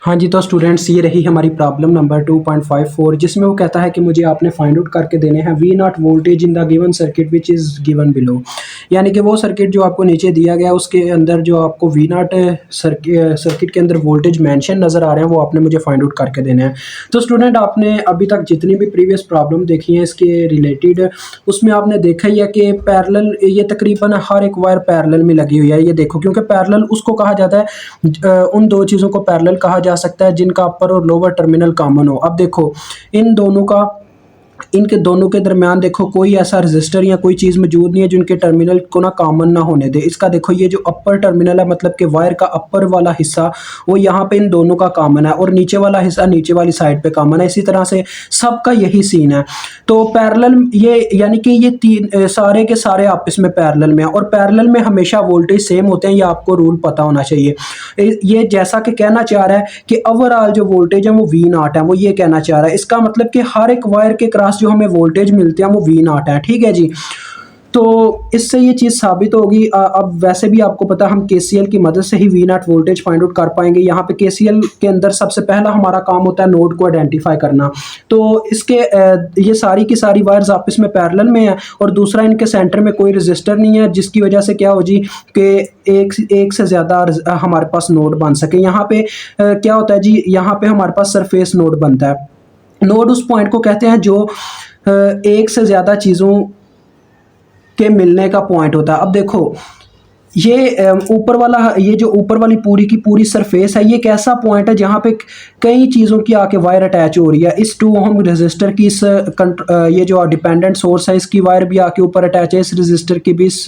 हाँ जी, तो स्टूडेंट्स ये रही हमारी प्रॉब्लम नंबर 2.54 जिसमें वो कहता है कि मुझे आपने फाइंड आउट करके देने हैं V naught voltage in the given circuit which is given below. यानी कि वो सर्किट जो आपको नीचे दिया गया है उसके अंदर जो आपको वी नॉट सर्किट के अंदर वोल्टेज मेंशन नज़र आ रहे हैं वो आपने मुझे फाइंड आउट करके देने हैं। तो स्टूडेंट आपने अभी तक जितनी भी प्रीवियस प्रॉब्लम देखी हैं इसके रिलेटेड उसमें आपने देखा ही है कि पैरेलल ये तकरीबन हर एक वायर पैरेलल में लगी हुई है। ये देखो क्योंकि पैरेलल उसको कहा जाता है उन दो चीज़ों को पैरेलल कहा जा सकता है जिनका अपर और लोअर टर्मिनल कॉमन हो। अब देखो इन दोनों का इनके दोनों के दरमियान देखो कोई ऐसा रजिस्टर या कोई चीज़ मौजूद नहीं है जिनके टर्मिनल को ना कॉमन ना होने दे। इसका देखो ये जो अपर टर्मिनल है मतलब कि वायर का अपर वाला हिस्सा वो यहाँ पे इन दोनों का कॉमन है और नीचे वाला हिस्सा नीचे वाली साइड पे कॉमन है। इसी तरह से सबका यही सीन है। तो पैरेलल ये यानी कि ये तीन सारे के सारे आपस में पैरेलल में है और पैरेलल में हमेशा वोल्टेज सेम होते हैं। ये आपको रूल पता होना चाहिए। ये जैसा कि कहना चाह रहा है कि ओवरऑल जो वोल्टेज है वो वी नॉट है, वो ये कहना चाह रहा है। इसका मतलब कि हर एक वायर के क्रॉस जो हमें वोल्टेज मिलते हैं वो वी नॉट है। ठीक है जी, तो इससे ये चीज़ साबित होगी। अब वैसे भी आपको पता हम केसीएल की मदद से ही V naught voltage find out कर पाएंगे। यहाँ पे केसीएल के अंदर सबसे पहला हमारा काम होता है नोड को आइडेंटिफाई करना। तो इसके ये सारी की सारी वायर्स आपस में पैरेलल में है और दूसरा इनके सेंटर में कोई रजिस्टर नहीं है जिसकी वजह से क्या हो जी कि एक से ज़्यादा हमारे पास नोड बन सके। यहाँ पे क्या होता है जी, यहाँ पे हमारे पास सरफेस नोड बनता है। नोड उस पॉइंट को कहते हैं जो एक से ज़्यादा चीज़ों के मिलने का पॉइंट होता है। अब देखो ये ऊपर वाला ये जो ऊपर वाली पूरी की पूरी सरफेस है ये एक ऐसा पॉइंट है जहाँ पे कई चीज़ों की आके वायर अटैच हो रही है। इस 2 ओम रेजिस्टर की ये जो डिपेंडेंट सोर्स है इसकी वायर भी आके ऊपर अटैच है, इस रेजिस्टर की भी, इस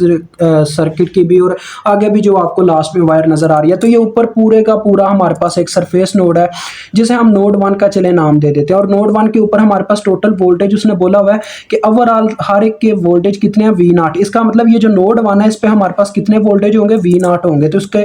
सर्किट की भी और आगे भी जो आपको लास्ट में वायर नज़र आ रही है। तो ये ऊपर पूरे का पूरा हमारे पास एक सरफेस नोड है जिसे हम नोड 1 का चले नाम दे देते हैं। और नोड 1 के ऊपर हमारे पास टोटल वोल्टेज उसने बोला हुआ है कि ओवरऑल हर एक के वोल्टेज कितने हैं वी नॉट। इसका मतलब ये जो नोड 1 है इस पर हमारे पास कितने वोल्टेज होंगे वी नॉट होंगे, तो इसके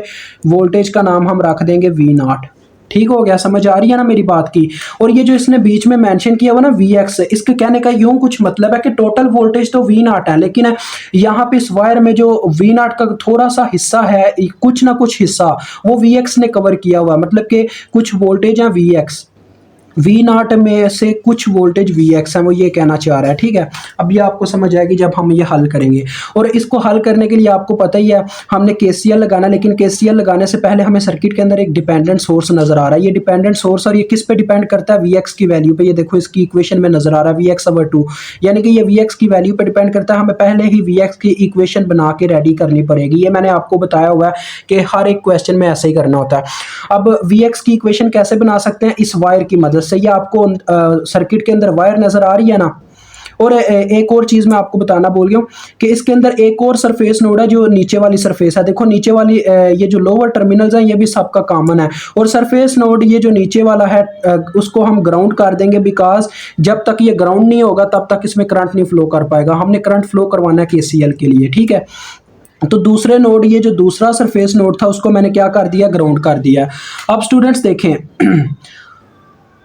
वोल्टेज का नाम हम रख देंगे वी नॉट। ठीक हो गया, समझ आ रही है ना मेरी बात की। और ये जो इसने बीच में मेंशन किया हुआ ना वी एक्स, इसके कहने का यूं कुछ मतलब है कि टोटल वोल्टेज तो वी नॉट है लेकिन यहाँ पे इस वायर में जो वी नॉट का थोड़ा सा हिस्सा है, कुछ ना कुछ हिस्सा वो वी एक्स ने कवर किया हुआ है। मतलब कि कुछ वोल्टेज है वी एक्स, वी नॉट में से कुछ वोल्टेज वी एक्स है, वो ये कहना चाह रहा है। ठीक है, अब ये आपको समझ आएगी जब हम ये हल करेंगे। और इसको हल करने के लिए आपको पता ही है हमने केसीएल लगाना, लेकिन केसीएल लगाने से पहले हमें सर्किट के अंदर एक डिपेंडेंट सोर्स नजर आ रहा है। ये डिपेंडेंट सोर्स और ये किस पे डिपेंड करता है, वी एक्स की वैल्यू पे। ये देखो इसकी इक्वेशन में नजर आ रहा है वी एक्स ओवर 2, यानी कि ये वी एक्स की वैल्यू पे डिपेंड करता है। हमें पहले ही वी एक्स की इक्वेशन बना के रेडी करनी पड़ेगी। ये मैंने आपको बताया हुआ है कि हर एक क्वेश्चन में ऐसे ही करना होता है। अब वी एक्स की इक्वेशन कैसे बना सकते हैं, इस वायर की मदद से। ये आपको सर्किट के अंदर वायर नजर आ रही है ना। और एक और चीज मैं आपको बताना भूल गया हूं कि इसके अंदर एक और सरफेस नोड है जो नीचे वाली सरफेस है। देखो नीचे वाली ये जो लोअर टर्मिनल्स हैं ये भी सबका कॉमन है। और सरफेस नोड ये जो नीचे वाला है उसको हम ग्राउंड कर देंगे, बिकॉज जब तक ये ग्राउंड नहीं होगा तब तक इसमें करंट नहीं फ्लो कर पाएगा। हमने करंट फ्लो करवाना है केसीएल के लिए। ठीक है, तो दूसरे नोड ये जो दूसरा सरफेस नोड था उसको मैंने क्या कर दिया, ग्राउंड कर दिया। अब स्टूडेंट्स देखें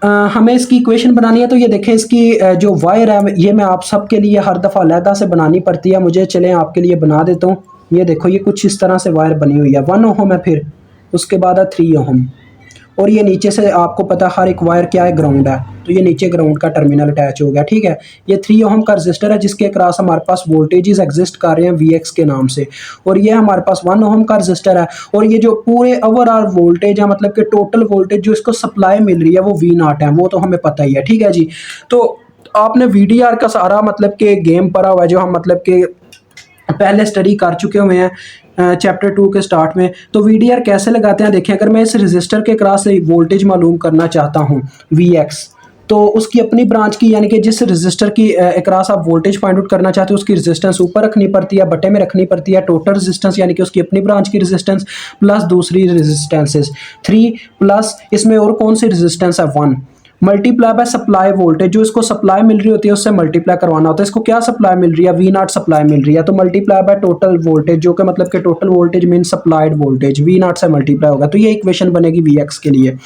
हमें इसकी इक्वेशन बनानी है। तो ये देखें इसकी जो वायर है ये मैं आप सबके लिए हर दफ़ा अलहदा से बनानी पड़ती है मुझे। चलें आपके लिए बना देता हूँ। ये देखो ये कुछ इस तरह से वायर बनी हुई है। 1 ओहम है, फिर उसके बाद है 3 ओहम और ये नीचे से आपको पता हर एक वायर क्या है, ग्राउंड है। तो ये नीचे ग्राउंड का टर्मिनल अटैच हो गया। ठीक है, ये 3 ओहम का रजिस्टर है जिसके अक्रॉस हमारे पास वोल्टेजेस एग्जिस्ट कर रहे हैं वी एक्स के नाम से। और ये हमारे पास 1 ओहम का रजिस्टर है और ये जो पूरे ओवरऑल वोल्टेज है मतलब कि टोटल वोल्टेज जो इसको सप्लाई मिल रही है वो वी नॉट है, वो तो हमें पता ही है। ठीक है जी, तो आपने वीडीआर का सारा मतलब कि गेम पढ़ा हुआ है जो हम मतलब कि पहले स्टडी कर चुके हुए हैं चैप्टर 2 के स्टार्ट में। तो वीडीआर कैसे लगाते हैं देखें। अगर मैं इस रजिस्टर के क्रॉस से वोल्टेज मालूम करना चाहता हूँ वी एक्स, तो उसकी अपनी ब्रांच की यानी कि जिस रजिस्टर की अक्रॉस आप वोल्टेज फाइंड आउट करना चाहते हो उसकी रेजिस्टेंस ऊपर रखनी पड़ती है, बटे में रखनी पड़ती है। टोटल रेजिस्टेंस यानी कि उसकी अपनी ब्रांच की रेजिस्टेंस प्लस दूसरी रेजिस्टेंसेस 3 प्लस इसमें और कौन सी रेजिस्टेंस है 1 मल्टीप्लाई बाय सप्लाई वोल्टेज, जो इसको सप्लाई मिल रही होती है उससे मल्टीप्लाई करवाना होता है। इसको क्या सप्लाई मिल रही है, वी नॉट सप्लाई मिल रही है, तो मल्टीप्लाई बाय टोटल वोल्टेज, जो कि मतलब कि total voltage mean supplied voltage V naught से मल्टीप्लाई होगा। तो ये इक्वेशन बनेगी वी एक्स के लिए।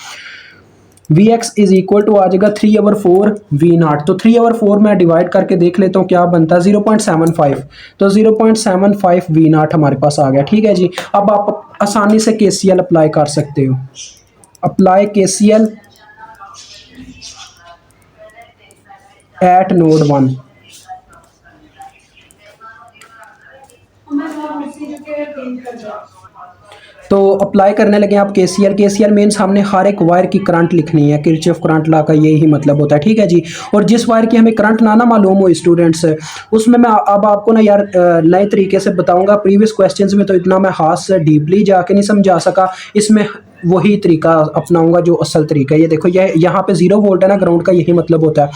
V X is equal to आ जाएगा 3/4 वी नॉट। तो 3/4 मैं डिवाइड करके देख लेता हूँ क्या बनता है, 0.75। तो 0.75 वी नॉट हमारे पास आ गया। ठीक है जी, अब आप आसानी से केसीएल अप्लाई कर सकते हो। Apply KCL eight node 1। तो अप्लाई करने लगे आप केसीएल मीन्स हमने हर एक वायर की करंट लिखनी है। किरचॉफ करंट लॉ का यही मतलब होता है, ठीक है जी। और जिस वायर की हमें करंट ना मालूम हो स्टूडेंट्स, उसमें मैं अब आपको ना यार नए तरीके से बताऊंगा। प्रीवियस क्वेश्चंस में तो इतना मैं हाथ से डीपली जाके नहीं समझा सका, इसमें वही तरीका अपनाऊंगा जो असल तरीका है। ये देखो, ये यहाँ पे 0 वोल्ट है ना ग्राउंड का, यही मतलब होता है।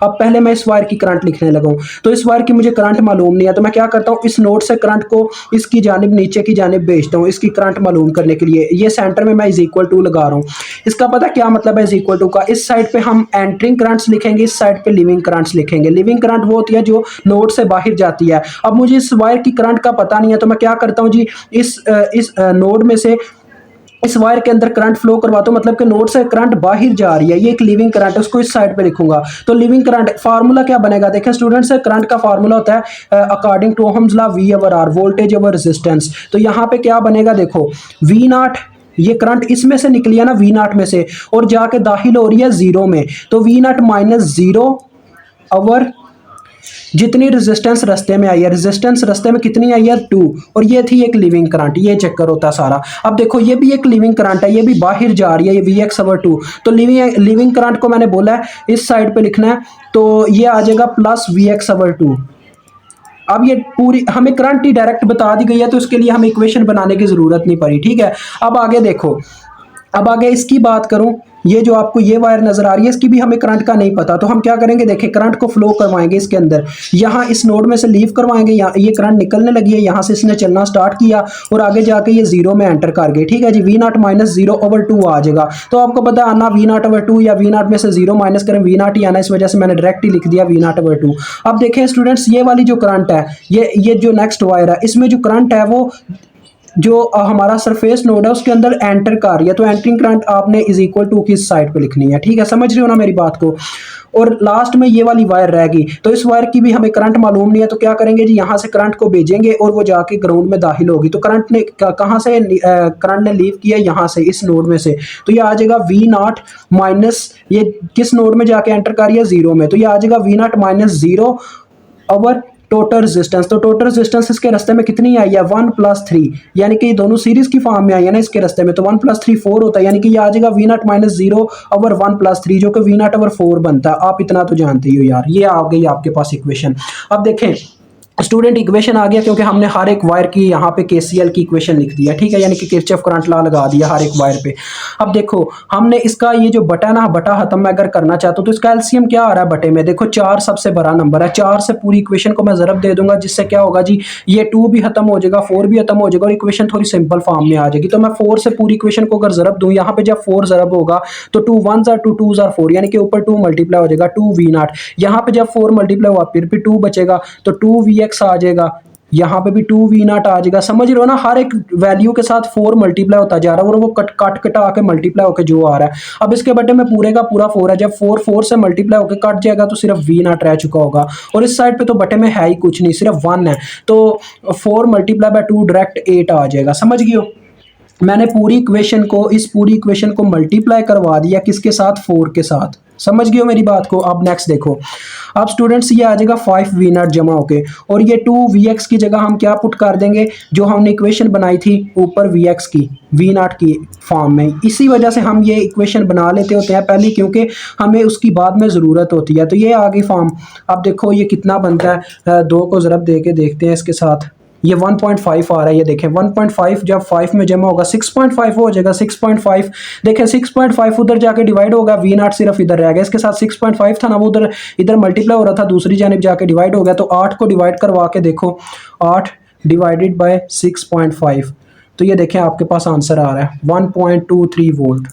अब पहले मैं इस वायर की करंट लिखने लगा हूँ, तो इस वायर की मुझे करंट मालूम नहीं है, तो मैं क्या करता हूँ, इस नोड से करंट को इसकी जानिब नीचे की जानिब भेजता हूँ इसकी करंट मालूम करने के लिए। ये सेंटर में मैं इज इक्वल टू लगा रहा हूँ। इसका पता क्या मतलब है इज इक्वल टू का? इस साइड पे हम एंटरिंग करंट्स लिखेंगे, इस साइड पे लिविंग करंट्स लिखेंगे। लिविंग करंट वो होती है जो नोड से बाहर जाती है। अब मुझे इस वायर की करंट का पता नहीं है, तो मैं क्या करता हूँ जी, इस नोड में से इस वायर के अंदर करंट फ्लो करवाता हूं, मतलब कि नोड से करंट बाहर जा रही है, ये एक लिविंग करंट है, उसको इस साइड पे लिखूंगा। तो लिविंग करंट फार्मूला क्या बनेगा, देखें स्टूडेंट्स, करंट का फार्मूला होता है according to Ohm's law V over R, voltage over resistance. तो यहाँ पे क्या बनेगा, देखो V नॉट, ये करंट इसमें से निकली है ना V नॉट में से, और जाके दाखिल हो रही है 0 में, तो V नॉट माइनस 0 ओवर जितनी रेजिस्टेंस रास्ते में आई है, रेजिस्टेंस रास्ते में कितनी आई है 2, और ये थी एक लिविंग करंट। ये चक्कर होता है सारा। अब देखो ये भी एक लिविंग करंट है, ये भी बाहर जा रही है, ये Vx ओवर 2। तो लिविंग करंट को मैंने बोला है इस साइड पे लिखना है, तो ये आ जाएगा प्लस Vx ओवर 2। अब ये पूरी हमें करंट ही डायरेक्ट बता दी गई है, तो इसके लिए हमें इक्वेशन बनाने की जरूरत नहीं पड़ी, ठीक है। अब आगे देखो, अब आगे इसकी बात करूं, ये जो आपको ये वायर नजर आ रही है, इसकी भी हमें करंट का नहीं पता, तो हम क्या करेंगे, देखें करंट को फ्लो करवाएंगे इसके अंदर, यहाँ इस नोड में से लीव करवाएंगे, यहाँ ये करंट निकलने लगी है, यहाँ से इसने चलना स्टार्ट किया और आगे जाके ये 0 में एंटर कर गए, ठीक है जी। V नॉट माइनस 0 ओवर 2 आ जाएगा। तो आपको पता आना V नॉट ओवर 2 या V नॉट में से 0 माइनस करें V नॉट ही आना, इस वजह से मैंने डायरेक्ट ही लिख दिया V नॉट ओवर 2। अब देखें स्टूडेंट्स, ये वाली जो करंट है, ये जो नेक्स्ट वायर है, इसमें जो करंट है वो जो हमारा सरफेस नोड है उसके अंदर एंटर कर रही है, तो एंटरिंग करंट आपने इज इक्वल टू की साइड पे लिखनी है, ठीक है। समझ रहे हो ना मेरी बात को। और लास्ट में ये वाली वायर रहेगी, तो इस वायर की भी हमें करंट मालूम नहीं है, तो क्या करेंगे जी, यहाँ से करंट को भेजेंगे और वो जाके ग्राउंड में दाखिल होगी। तो करंट ने कहाँ से करंट ने लीव किया, यहाँ से, इस नोड में से, तो ये आ जाएगा V नॉट माइनस, ये किस नोड में जाके एंटर कर रही है 0 में, तो ये आ जाएगा V not minus 0 over total resistance. तो टोटल रेजिस्टेंस इसके रास्ते में कितनी आई है 1 + 3, यानी कि दोनों सीरीज की फॉर्म में आई है ना इसके रास्ते में, तो 1 + 3 4 होता है, यानी कि ये आ जाएगा V नॉट माइनस 0 ओवर 1 + 3, जो कि V नॉट ओवर 4 बनता है। आप इतना तो जानते ही हो यार, ये आ गई आपके पास इक्वेशन। अब देखें स्टूडेंट, इक्वेशन आ गया क्योंकि हमने हर एक वायर की यहाँ पे KCL की इक्वेशन लिख दिया, ठीक है, यानी कि किरचॉफ करंट लॉ लगा दिया हर एक वायर पे। अब देखो हमने इसका ये जो बटा ना, बटा खत्म मैं अगर करना चाहता हूँ, तो इसका एलसीएम क्या आ रहा है बटे में, देखो 4 सबसे बड़ा नंबर है, 4 से पूरी इक्वेशन को मैं ज़रब दे दूंगा, जिससे क्या होगा जी, ये 2 भी खत्म हो जाएगा, 4 भी खत्म हो जाएगा, और इक्वेशन थोड़ी सिंपल फॉर्म में आ जाएगी। तो मैं 4 से पूरी इक्वेशन को अगर ज़रब दूँ, यहाँ पे जब 4 ज़रब होगा तो 2 1s are 2 2s are 4, यानी कि ऊपर 2 मल्टीप्लाई हो जाएगा 2 V नॉट, यहाँ पे जब 4 मल्टीप्लाई हुआ फिर भी 2 बचेगा, तो 2 Vx आ जाएगा, यहाँ पे भी 2 V नॉट आ जाएगा। समझ रहे हो ना, हर एक वैल्यू के साथ 4 मल्टीप्लाई होता जा रहा है, और वो कटा के मल्टीप्लाई होकर जो आ रहा है। अब इसके बटे में पूरे का पूरा 4 है, जब 4 से मल्टीप्लाई होकर कट जाएगा तो सिर्फ V नॉट रह चुका होगा, और इस साइड पे तो बटे में है ही कुछ नहीं, सिर्फ 1 है, तो 4 मल्टीप्लाई बाय 2 डायरेक्ट 8 आ जाएगा। समझ गए हो, मैंने पूरी इक्वेशन को, इस पूरी इक्वेशन को मल्टीप्लाई करवा दिया किसके साथ, 4 के साथ। समझ गए हो मेरी बात को। अब नेक्स्ट देखो, अब स्टूडेंट्स ये आ जाएगा 5 V नॉट जमा होके, और ये 2 Vx की जगह हम क्या पुट कर देंगे, जो हमने इक्वेशन बनाई थी ऊपर Vx की, V नॉट की फॉर्म में। इसी वजह से हम ये इक्वेशन बना लेते होते हैं पहले, क्योंकि हमें उसकी बाद में ज़रूरत होती है। तो ये आ गई फॉर्म। अब देखो ये कितना बनता है, 2 को ज़रब दे के देखते हैं इसके साथ, ये 1.5 आ रहा है, ये देखें 1.5 जब 5 में जमा होगा 6.5 हो जाएगा, 6.5 देखें 6.5 उधर जाके डिवाइड होगा, V नॉट सिर्फ इधर रह गया, इसके साथ 6.5 था ना, वो उधर इधर मल्टीप्लाई हो रहा था, दूसरी जानिब जाके डिवाइड हो गया। तो 8 को डिवाइड करवा के देखो, 8 डिवाइडेड बाय 6.5, तो ये देखें आपके पास आंसर आ रहा है 1.23 वोल्ट।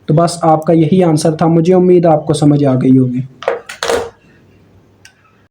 तो बस आपका यही आंसर था, मुझे उम्मीद आपको समझ आ गई होगी।